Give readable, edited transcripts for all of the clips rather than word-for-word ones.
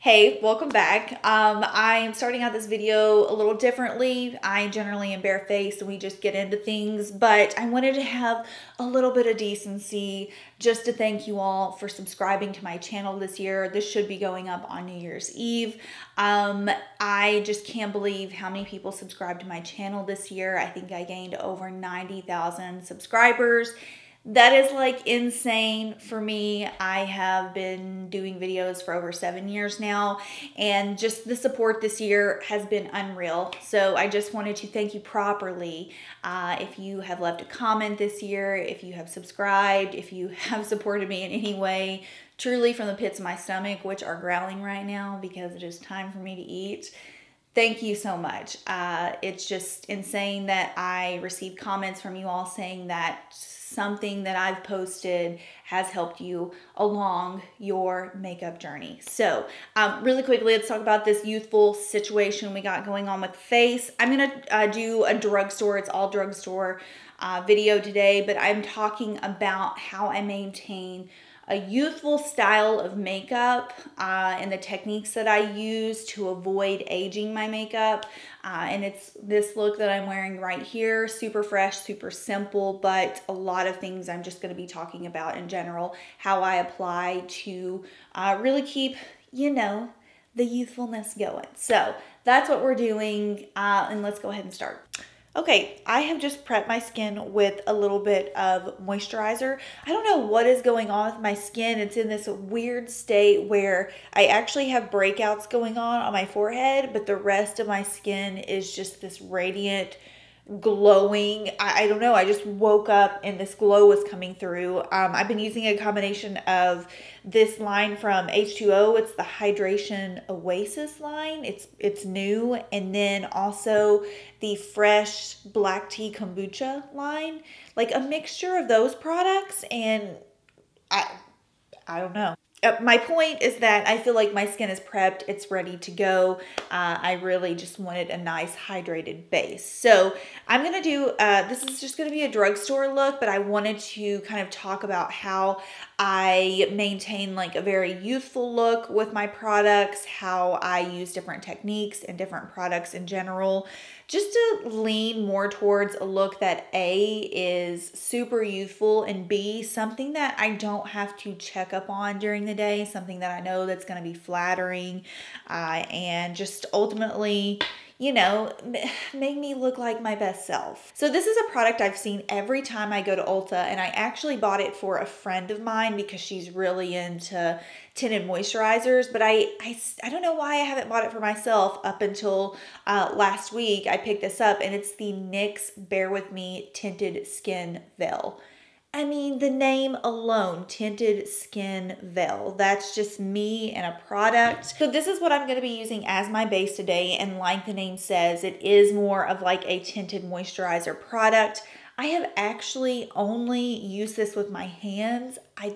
Hey, welcome back. I'm starting out this video a little differently. I generally am barefaced and we just get into things, but I wanted to have a little bit of decency just to thank you all for subscribing to my channel this year. This should be going up on New Year's Eve. I just can't believe how many people subscribed to my channel this year. I think I gained over 90,000 subscribers. That is like insane for me. I have been doing videos for over 7 years now, and just the support this year has been unreal. So I just wanted to thank you properly. If you have left a comment this year, if you have subscribed, if you have supported me in any way, truly from the pits of my stomach, which are growling right now because it is time for me to eat. Thank you so much. It's just insane that I received comments from you all saying that something that I've posted has helped you along your makeup journey. So really quickly, let's talk about this Youthful situation we got going on with the face. I'm gonna do a drugstore, it's all drugstore video today, but I'm talking about how I maintain a youthful style of makeup and the techniques that I use to avoid aging my makeup. And it's this look that I'm wearing right here, super fresh, super simple, but a lot of things I'm just going to be talking about in general, how I apply to really keep, you know, the youthfulness going. So that's what we're doing, and let's go ahead and start. Okay, I have just prepped my skin with a little bit of moisturizer. I don't know what is going on with my skin. It's in this weird state where I actually have breakouts going on my forehead, but the rest of my skin is just this radiant, glowing. I don't know. I just woke up and this glow was coming through. I've been using a combination of this line from H2O. It's the Hydration Oasis line. It's new. And then also the Fresh Black Tea Kombucha line. Like a mixture of those products. And I don't know. My point is that I feel like my skin is prepped. It's ready to go. I really just wanted a nice hydrated base. So I'm going to do, this is just going to be a drugstore look, but I wanted to kind of talk about how I maintain like a very youthful look with my products, how I use different techniques and different products in general, just to lean more towards a look that A, is super youthful, and B, something that I don't have to check up on during the day, something that I know that's going to be flattering and just ultimately, you know, make me look like my best self. So this is a product I've seen every time I go to Ulta, and I actually bought it for a friend of mine because she's really into tinted moisturizers, but I don't know why I haven't bought it for myself up until last week. I picked this up, and it's the NYX Bear With Me Tinted Skin Veil. I mean, the name alone, Tinted Skin Veil, that's just me and a product. So this is what I'm going to be using as my base today, and like the name says, it is more of like a tinted moisturizer product. I have actually only used this with my hands. I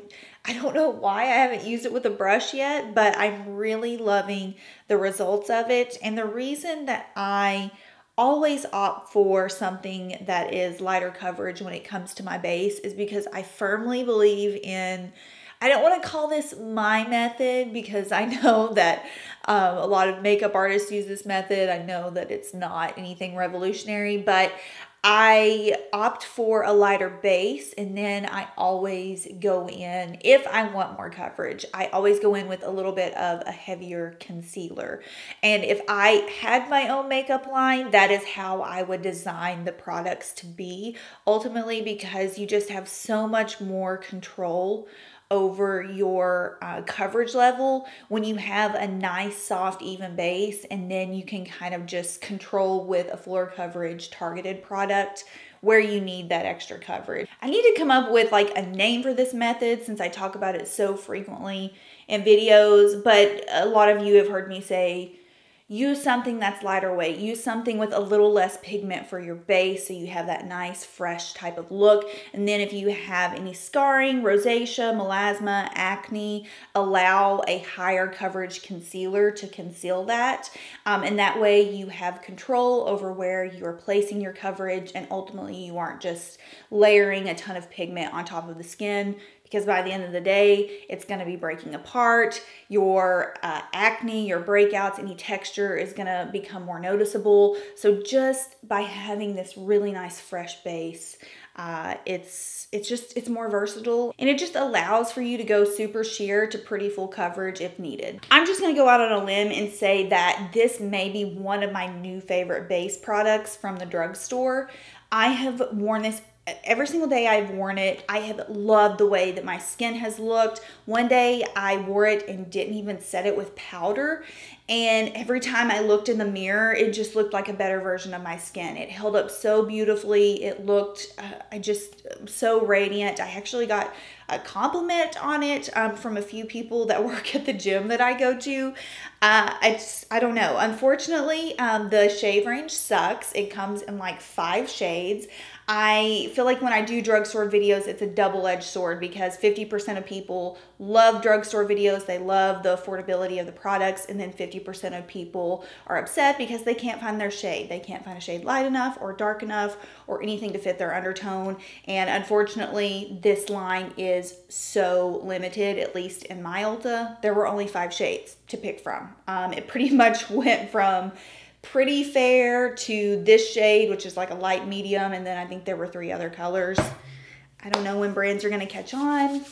don't know why I haven't used it with a brush yet, but I'm really loving the results of it. And the reason that I always opt for something that is lighter coverage when it comes to my base is because I firmly believe in, I don't want to call this my method because I know that a lot of makeup artists use this method. I know that it's not anything revolutionary, but I opt for a lighter base, and then I always go in, if I want more coverage, I always go in with a little bit of a heavier concealer. And if I had my own makeup line, that is how I would design the products to be, ultimately, because you just have so much more control over your coverage level when you have a nice soft even base, and then you can kind of just control with a fuller coverage targeted product where you need that extra coverage. I need to come up with like a name for this method since I talk about it so frequently in videos, but a lot of you have heard me say use something that's lighter weight. Use something with a little less pigment for your base so you have that nice fresh type of look. And then if you have any scarring, rosacea, melasma, acne, allow a higher coverage concealer to conceal that. And that way you have control over where you're placing your coverage, and ultimately you aren't just layering a ton of pigment on top of the skin because by the end of the day, it's going to be breaking apart. Your acne, your breakouts, any texture is going to become more noticeable. So just by having this really nice fresh base, it's more versatile, and it just allows for you to go super sheer to pretty full coverage if needed. I'm just gonna go out on a limb and say that this may be one of my new favorite base products from the drugstore. I have worn this every single day I've worn it. I have loved the way that my skin has looked. One day I wore it and didn't even set it with powder, and every time I looked in the mirror, it just looked like a better version of my skin. It held up so beautifully. It looked, so radiant. I actually got a compliment on it from a few people that work at the gym that I go to. I don't know. Unfortunately, the shade range sucks. It comes in like 5 shades. I feel like when I do drugstore videos, it's a double-edged sword because 50% of people love drugstore videos. They love the affordability of the products, and then 50% of people are upset because they can't find their shade. They can't find a shade light enough or dark enough or anything to fit their undertone. And unfortunately, this line is so limited, at least in my Ulta. There were only 5 shades to pick from. It pretty much went from pretty fair to this shade, which is like a light medium, and then I think there were 3 other colors. I don't know when brands are going to catch on,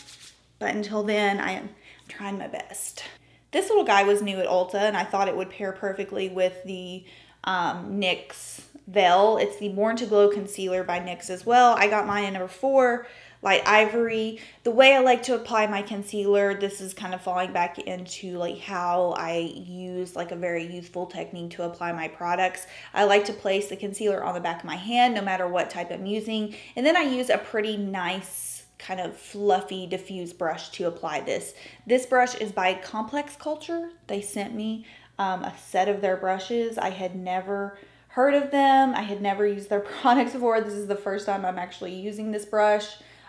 but until then I am trying my best. This little guy was new at Ulta, and I thought it would pair perfectly with the NYX Veil. It's the Born to Glow concealer by NYX as well. I got mine in number 4, light ivory. The way I like to apply my concealer, this is kind of falling back into like how I use like a very youthful technique to apply my products. I like to place the concealer on the back of my hand no matter what type I'm using, and then I use a pretty nice kind of fluffy diffuse brush to apply this. This brush is by Complex Culture. They sent me a set of their brushes. I had never heard of them. I had never used their products before. This is the first time I'm actually using this brush.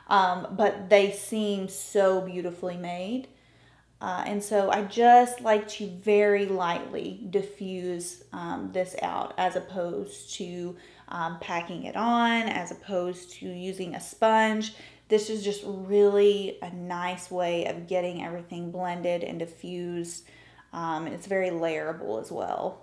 But they seem so beautifully made. And so I just like to very lightly diffuse this out as opposed to packing it on, as opposed to using a sponge. This is just really a nice way of getting everything blended and diffused. It's very layerable as well.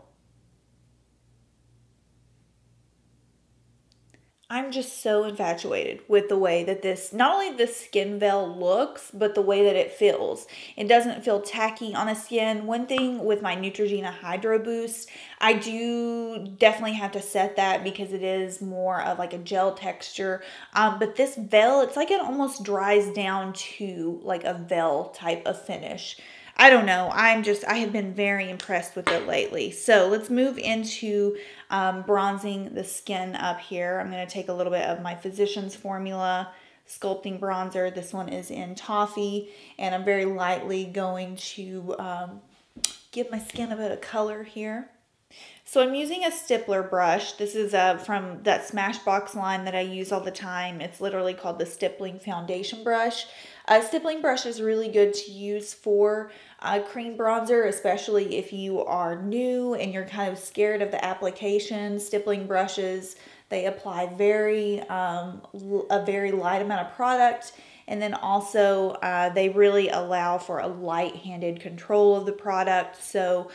I'm just so infatuated with the way that this, not only the skin veil looks, but the way that it feels. It doesn't feel tacky on the skin. One thing with my Neutrogena Hydro Boost, I do definitely have to set that because it is more of like a gel texture. But this veil, it's like it almost dries down to like a veil type of finish. I don't know. I have been very impressed with it lately. So let's move into bronzing the skin up here. I'm going to take a little bit of my Physicians Formula Sculpting Bronzer. This one is in Toffee, and I'm very lightly going to give my skin a bit of color here. So I'm using a stippler brush. This is from that Smashbox line that I use all the time. It's literally called the Stippling Foundation Brush. A stippling brush is really good to use for cream bronzer, especially if you are new and you're kind of scared of the application. Stippling brushes, they apply a very light amount of product, and then also they really allow for a light-handed control of the product. So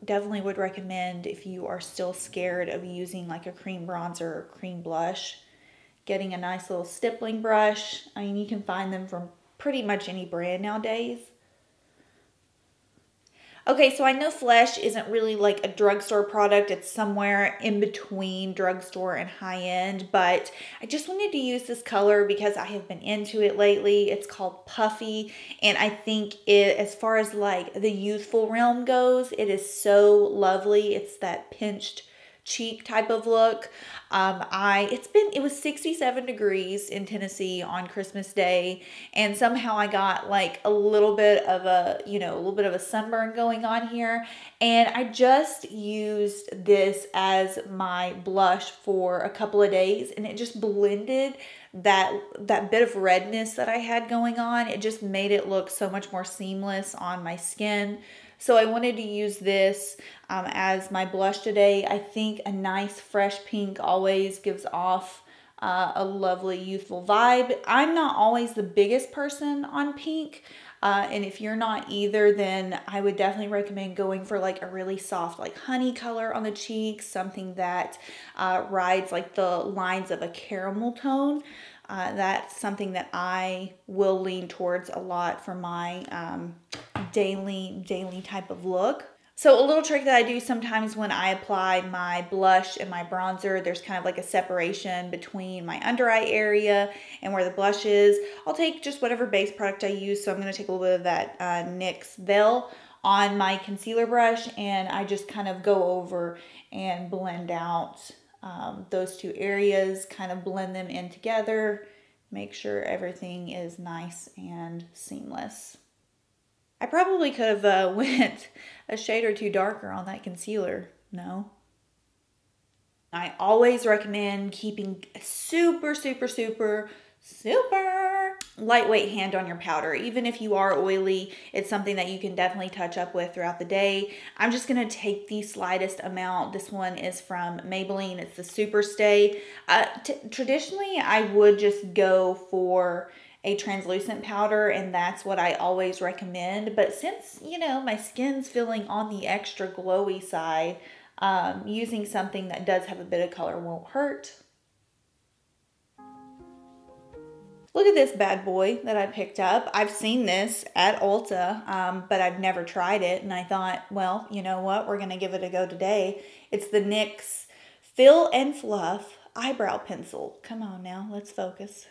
definitely would recommend, if you are still scared of using like a cream bronzer or cream blush, getting a nice little stippling brush. I mean, you can find them from pretty much any brand nowadays. Okay, so I know Flesh isn't really like a drugstore product. It's somewhere in between drugstore and high-end, but I just wanted to use this color because I have been into it lately. It's called Puffy, and I think it, as far as like the youthful realm goes, it is so lovely. It's that pinched cheek type of look. It was 67 degrees in Tennessee on Christmas Day, and somehow I got like a little bit of a sunburn going on here, and I just used this as my blush for a couple of days, and it just blended that bit of redness that I had going on. It just made it look so much more seamless on my skin. So I wanted to use this as my blush today. I think a nice fresh pink always gives off a lovely youthful vibe. I'm not always the biggest person on pink. And if you're not either, then I would definitely recommend going for like a really soft, like honey color on the cheeks, something that rides like the lines of a caramel tone. That's something that I will lean towards a lot for my daily type of look. So a little trick that I do sometimes when I apply my blush and my bronzer, there's kind of like a separation between my under eye area and where the blush is. I'll take just whatever base product I use. So I'm going to take a little bit of that NYX Veil on my concealer brush, and I just kind of go over and blend out those two areas, kind of blend them in together, make sure everything is nice and seamless. I probably could have went a shade or two darker on that concealer. No. I always recommend keeping a super lightweight hand on your powder. Even if you are oily, it's something that you can definitely touch up with throughout the day. I'm just going to take the slightest amount. This one is from Maybelline. It's the Super Stay. Traditionally, I would just go for a translucent powder, and that's what I always recommend. But since, you know, my skin's feeling on the extra glowy side, using something that does have a bit of color won't hurt. Look at this bad boy that I picked up. I've seen this at Ulta, but I've never tried it. And I thought, well, you know what? We're going to give it a go today. It's the NYX Fill and Fluff Eyebrow Pencil. Come on now, let's focus.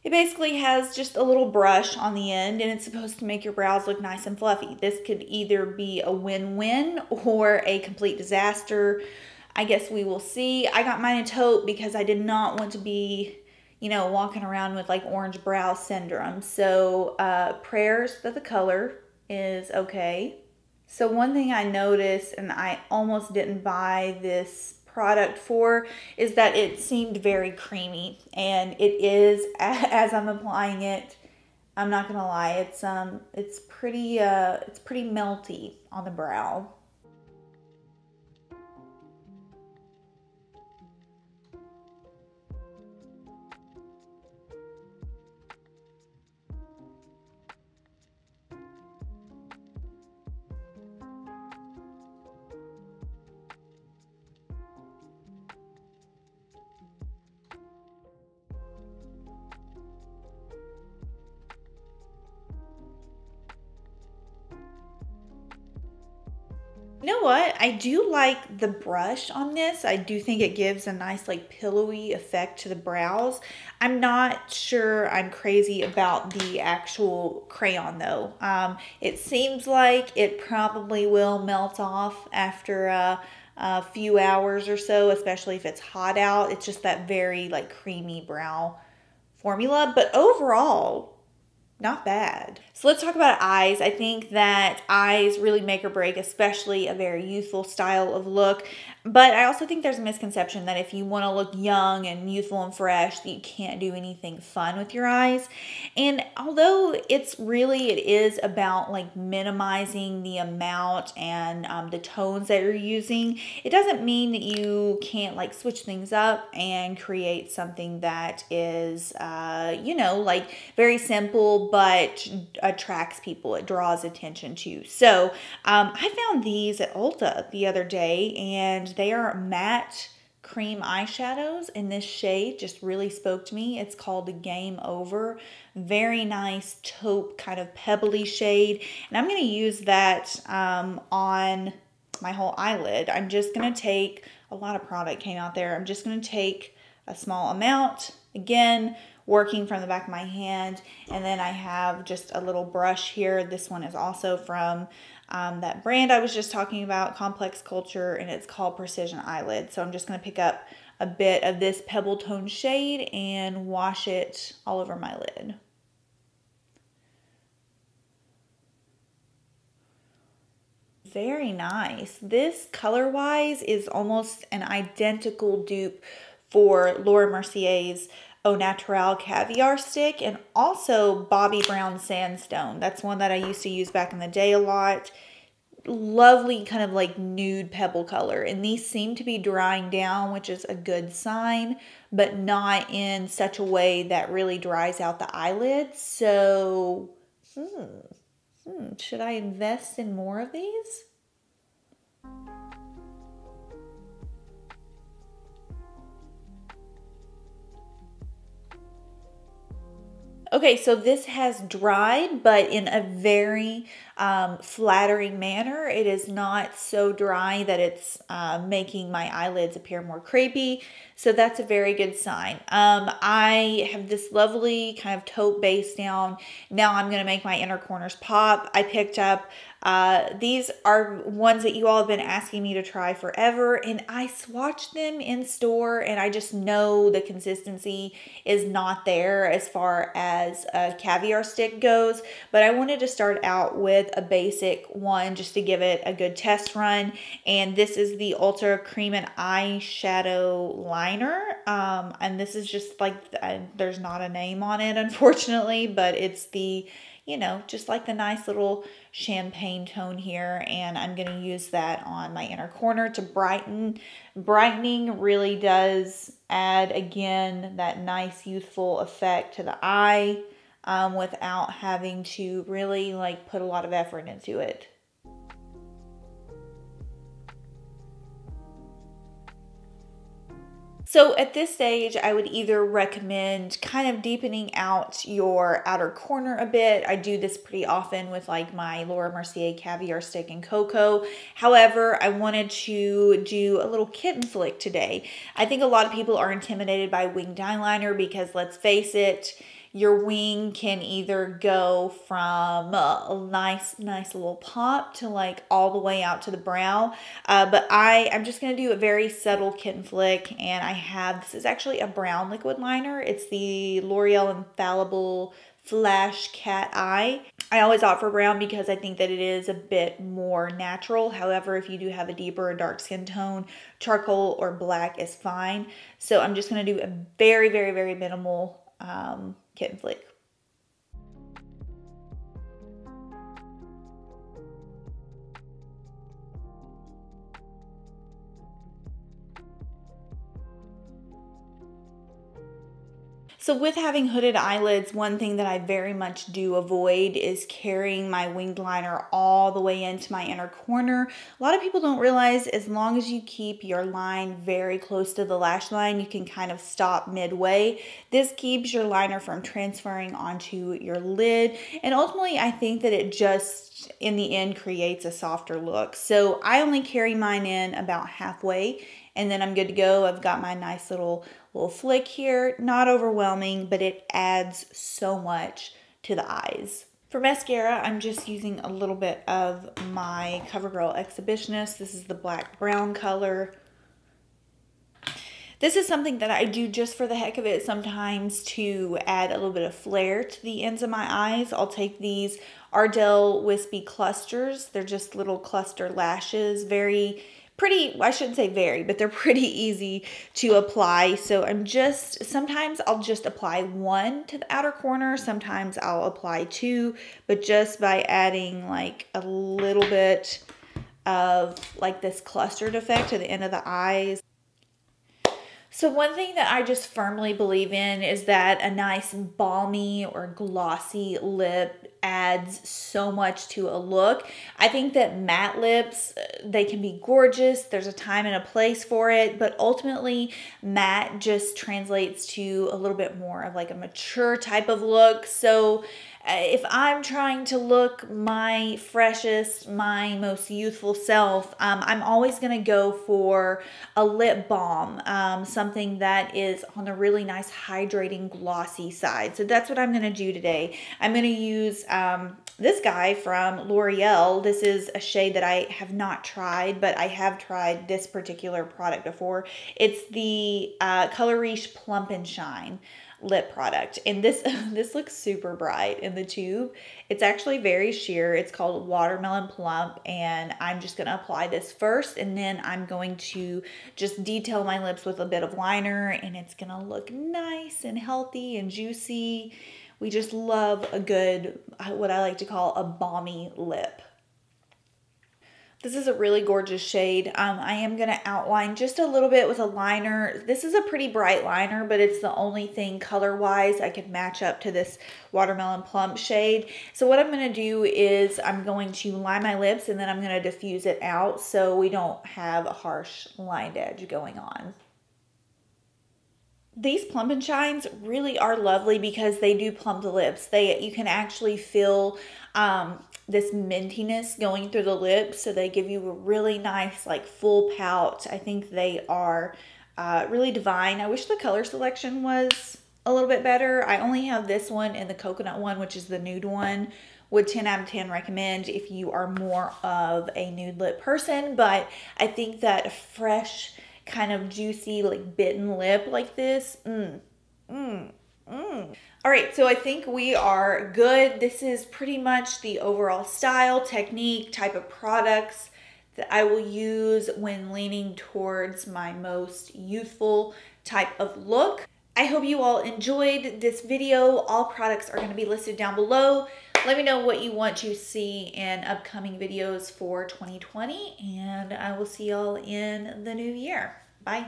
It basically has just a little brush on the end, and it's supposed to make your brows look nice and fluffy. This could either be a win-win or a complete disaster. I guess we will see. I got mine in taupe because I did not want to be, you know, walking around with like orange brow syndrome. So prayers that the color is okay. So one thing I noticed, and I almost didn't buy this product for, is that it seemed very creamy, and it is as I'm applying it. I'm not gonna lie, it's pretty melty on the brow. You know what? I do like the brush on this. I do think it gives a nice like pillowy effect to the brows. I'm not sure I'm crazy about the actual crayon though. It seems like it probably will melt off after a few hours or so, especially if it's hot out. It's just that very like creamy brow formula, but overall, not bad. So let's talk about eyes. I think that eyes really make or break, especially a very youthful style of look. But I also think there's a misconception that if you want to look young and youthful and fresh, that you can't do anything fun with your eyes. And although it is about like minimizing the amount and the tones that you're using, it doesn't mean that you can't like switch things up and create something that is, you know, like very simple, but attracts people. It draws attention to. So I found these at Ulta the other day, and they are matte cream eyeshadows, and this shade just really spoke to me. It's called the Game Over. Very nice taupe kind of pebbly shade, and I'm going to use that on my whole eyelid. I'm just going to take, a lot of product came out there. I'm just going to take a small amount, again working from the back of my hand, and then I have just a little brush here. This one is also from that brand I was just talking about, Complex Culture, and it's called Precision Eyelid. So I'm just going to pick up a bit of this pebble tone shade and wash it all over my lid. Very nice. This color-wise is almost an identical dupe for Laura Mercier's Au Naturel Caviar Stick, and also Bobbi Brown Sandstone. That's one that I used to use back in the day a lot. lovely kind of like nude pebble color. And these seem to be drying down, which is a good sign, but not in such a way that really dries out the eyelids. So, should I invest in more of these? Okay, so this has dried, but in a very flattering manner. It is not so dry that it's making my eyelids appear more crepey. So that's a very good sign. I have this lovely kind of taupe base down. Now I'm going to make my inner corners pop. I picked up these are ones that you all have been asking me to try forever, and I swatched them in store and I just know the consistency is not there as far as a caviar stick goes, but I wanted to start out with a basic one just to give it a good test run. And this is the Ulta Cream and Eyeshadow Liner, and this is just like there's not a name on it unfortunately, but it's the, you know, just like the nice little champagne tone here, and I'm going to use that on my inner corner to brighten. Brightening really does add, again, that nice youthful effect to the eye without having to really like put a lot of effort into it. So at this stage, I would either recommend kind of deepening out your outer corner a bit. I do this pretty often with like my Laura Mercier Caviar Stick and Cocoa. However, I wanted to do a little kitten flick today. I think a lot of people are intimidated by winged eyeliner because, let's face it, your wing can either go from a nice little pop to like all the way out to the brow. But I'm just going to do a very subtle kitten flick. And I have, this is actually a brown liquid liner. It's the L'Oreal Infallible Flash Cat Eye. I always opt for brown because I think that it is a bit more natural. However, if you do have a deeper or dark skin tone, charcoal or black is fine. So I'm just going to do a very minimal kitten flick. So with having hooded eyelids, one thing that I very much do avoid is carrying my winged liner all the way into my inner corner. A lot of people don't realize as long as you keep your line very close to the lash line, you can kind of stop midway. This keeps your liner from transferring onto your lid. And ultimately, I think that it just, in the end, creates a softer look. So I only carry mine in about halfway, and then I'm good to go. I've got my nice little flick here. Not overwhelming, but it adds so much to the eyes. For mascara, I'm just using a little bit of my Covergirl Exhibitionist. This is the black brown color. This is something that I do just for the heck of it sometimes to add a little bit of flair to the ends of my eyes. I'll take these Ardell Wispie clusters. They're just little cluster lashes. Very pretty, I shouldn't say very, but they're pretty easy to apply. So sometimes I'll just apply one to the outer corner. Sometimes I'll apply two, but just by adding like a little bit of like this clustered effect to the end of the eyes. So one thing that I just firmly believe in is that a nice balmy or glossy lip adds so much to a look. I think that matte lips, they can be gorgeous. There's a time and a place for it, but ultimately matte just translates to a little bit more of like a mature type of look. So if I'm trying to look my freshest, my most youthful self, I'm always going to go for a lip balm, something that is on the really nice hydrating glossy side. So that's what I'm going to do today. I'm going to use this guy from Loreal. This is a shade that I have not tried, but I have tried this particular product before. It's the Color Riche Plump and Shine lip product, and this looks super bright in the tube. It's actually very sheer. It's called Watermelon Plump, and I'm just going to apply this first, and then I'm going to just detail my lips with a bit of liner, and it's going to look nice and healthy and juicy. We just love a good, what I like to call a balmy lip. This is a really gorgeous shade. I am going to outline just a little bit with a liner. This is a pretty bright liner, but it's the only thing color-wise I could match up to this Watermelon Plump shade. So what I'm going to do is I'm going to line my lips and then I'm going to diffuse it out so we don't have a harsh lined edge going on. These Plump and Shines really are lovely because they do plump the lips. You can actually feel this mintiness going through the lips, so they give you a really nice like full pout. I think they are really divine. I wish the color selection was a little bit better. I only have this one and the coconut one, which is the nude one. Would 10 out of 10 recommend if you are more of a nude lip person, but I think that a fresh kind of juicy like bitten lip like this, All right, so I think we are good. This is pretty much the overall style, technique, type of products that I will use when leaning towards my most youthful type of look. I hope you all enjoyed this video. All products are going to be listed down below. Let me know what you want to see in upcoming videos for 2020, and I will see y'all in the new year. Bye.